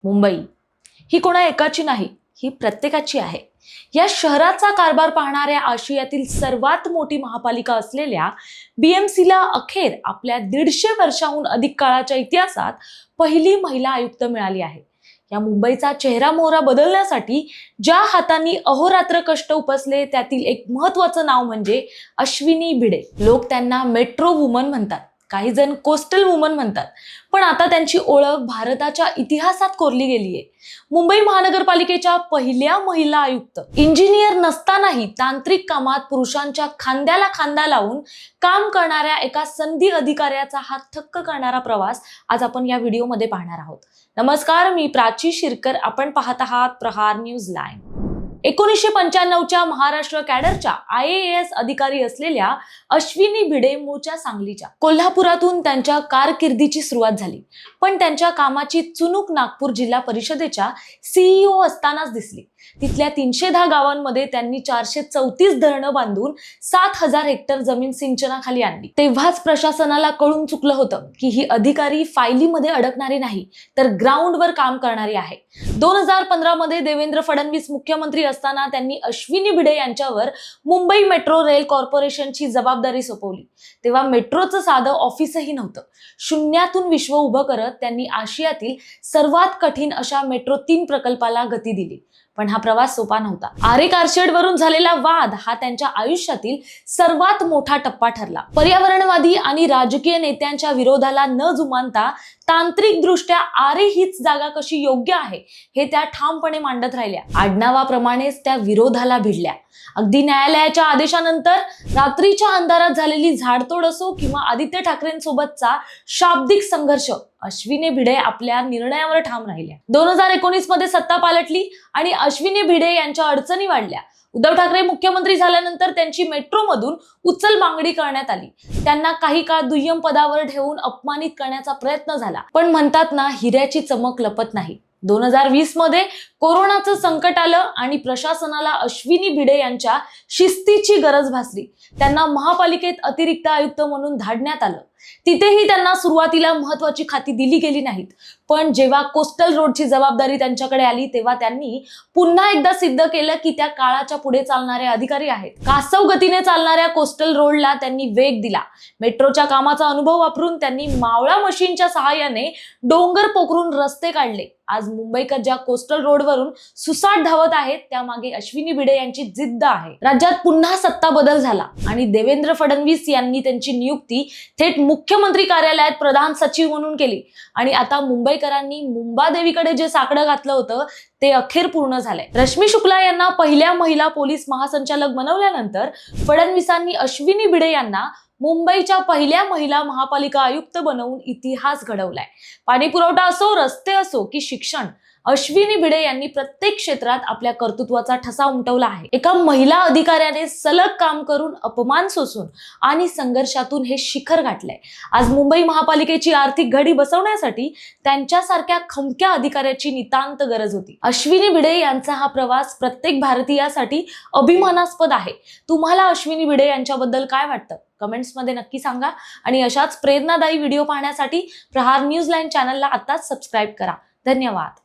मुंबई ही कोणा एकाची नाही, ही प्रत्येकाची आहे. या शहराचा कारभार पाहणाऱ्या आशियातील सर्वात मोठी महापालिका असलेल्या बीएमसीला अखेर आपल्या 150 वर्षाहून अधिक काळाच्या इतिहासात पहिली महिला आयुक्त मिळाली आहे. या मुंबईचा चेहरा मोहरा बदलण्यासाठी ज्या हातांनी अहोरात्र कष्ट उपसले त्यातील एक महत्त्वाचं नाव म्हणजे अश्विनी भिडे. लोक त्यांना मेट्रो वुमन म्हणतात, काही जण कोस्टल वुमन म्हणतात, पण आता त्यांची ओळख भारताच्या इतिहासात कोरली गेली आहे. मुंबई महानगरपालिकेच्या पहिल्या महिला आयुक्त. इंजिनियर नसतानाही तांत्रिक कामात पुरुषांच्या खांद्याला खांदा लावून काम करणाऱ्या एका संधी अधिकाऱ्याचा हा थक्क करणारा प्रवास आज आपण या व्हिडिओमध्ये पाहणार आहोत. नमस्कार, मी प्राची शिरकर. आपण पाहत आहात प्रहार न्यूज लाईव्ह. 1995च्या महाराष्ट्र कॅडरच्या IAS अधिकारी असलेल्या अश्विनी भिडे मूळच्या सांगलीच्या. कोल्हापुरातून त्यांच्या कारकिर्दीची सुरुवात झाली, पण त्यांच्या कामाची चुणूक नागपूर जिल्हा परिषदेच्या CEO असतानाच दिसली. तिथल्या 310 गावांमध्ये त्यांनी 434 धरणं बांधून 7000 हेक्टर जमीन सिंचनाखाली आणली. तेव्हाच प्रशासनाला कळून चुकलं होतं की ही अधिकारी फायलीमध्ये अडकणारी नाही, तर ग्राउंडवर काम करणारी आहे. 2015 मध्ये देवेंद्र फडणवीस मुख्यमंत्री असताना त्यांनी अश्विनी भिडे यांच्यावर मुंबई मेट्रो रेल कॉर्पोरेशनची जबाबदारी सोपवली. तेव्हा मेट्रोचं साधं ऑफिसही नव्हतं. शून्यातून विश्व उभं करत त्यांनी आशियातील सर्वात कठीण अशा मेट्रो 3 प्रकल्पाला गती दिली. पण हा प्रवास सोपा नव्हता. आरे कारशेड वरून झालेला वाद हा त्यांच्या आयुष्यातील सर्वात मोठा टप्पा ठरला. पर्यावरणवादी आणि राजकीय नेत्यांच्या विरोधाला न जुमानता तांत्रिक दृष्ट्या आरे हीच जागा कशी योग्य आहे हे त्या ठामपणे मांडत राहिल्या. आडनावाप्रमाणेच त्या विरोधाला भिडल्या. अगदी न्यायालयाच्या आदेशानंतर रात्रीच्या अंधारात झालेली झाडतोड असो किंवा आदित्य ठाकरेंसोबतचा शाब्दिक संघर्ष, अश्विनी भिडे आपल्या निर्णयावर ठाम राहिल्या. 2019 मध्ये सत्ता पालटली आणि अश्विनी भिडे यांच्या अडचणी वाढल्या. उद्धव ठाकरे मुख्यमंत्री झाल्यानंतर त्यांची मेट्रोमधून उचल मागणी करण्यात आली. त्यांना काही काळ दुय्यम पदावर ठेवून अपमानित करण्याचा प्रयत्न झाला. पण म्हणतात ना, हिऱ्याची चमक लपत नाही. 2020 मध्ये कोरोनाचं संकट आलं आणि प्रशासनाला अश्विनी भिडे यांच्या शिस्तीची गरज भासली. त्यांना महापालिकेत अतिरिक्त आयुक्त म्हणून धाडण्यात आलं. तिथेही त्यांना सुरुवातीला महत्वाची खाती दिली गेली नाहीत. पण जेव्हा कोस्टल रोडची जबाबदारी त्यांच्याकडे आली तेव्हा त्यांनी पुन्हा एकदा सिद्ध केलं की त्या काळाच्या पुढे चालणारे अधिकारी आहेत. कासव गतीने चालणाऱ्या कोस्टल रोडला त्यांनी वेग दिला. मेट्रोच्या कामाचा अनुभव वापरून त्यांनी मावळा मशीनच्या सहाय्याने डोंगर पोखरून रस्ते काढले. आज मुंबईकर ज्या कोस्टल रोडवरून सुसाट धावत आहेत त्यामागे अश्विनी भिडे यांची जिद्द आहे. राज्यात पुन्हा सत्ता बदल झाला आणि देवेंद्र फडणवीस यांनी त्यांची नियुक्ती थेट मुख्यमंत्री कार्यालयात प्रधान सचिव म्हणून केली. आणि आता मुंबईकरांनी मुंबादेवीकडे जे साकडं घातलं होतं ते अखेर पूर्ण झालंय. रश्मी शुक्ला यांना पहिल्या महिला पोलीस महासंचालक बनवल्यानंतर फडणवीसांनी अश्विनी भिडे यांना मुंबईच्या पहिल्या महिला महापालिका आयुक्त बनवून इतिहास घडवलाय. पाणी पुरवठा असो, रस्ते असो की शिक्षण, अश्विनी भिडे यांनी प्रत्येक क्षेत्रात आपल्या कर्तृत्वाचा ठसा उमटवला आहे. एका महिला अधिकाऱ्याने सलग काम करून, अपमान सोसून आणि संघर्षातून हे शिखर गाठलंय. आज मुंबई महापालिकेची आर्थिक घडी बसवण्यासाठी त्यांच्यासारख्या खमक्या अधिकाऱ्याची नितांत गरज होती. अश्विनी भिडे यांचा हा प्रवास प्रत्येक भारतीयासाठी अभिमानास्पद आहे. तुम्हाला अश्विनी भिडे यांच्याबद्दल काय वाटतं? कमेंट्समध्ये नक्की सांगा. आणि अशाच प्रेरणादायी व्हिडिओ पाहण्यासाठी प्रहार न्यूज लाईव्ह चॅनलला आताच सबस्क्राईब करा. धन्यवाद.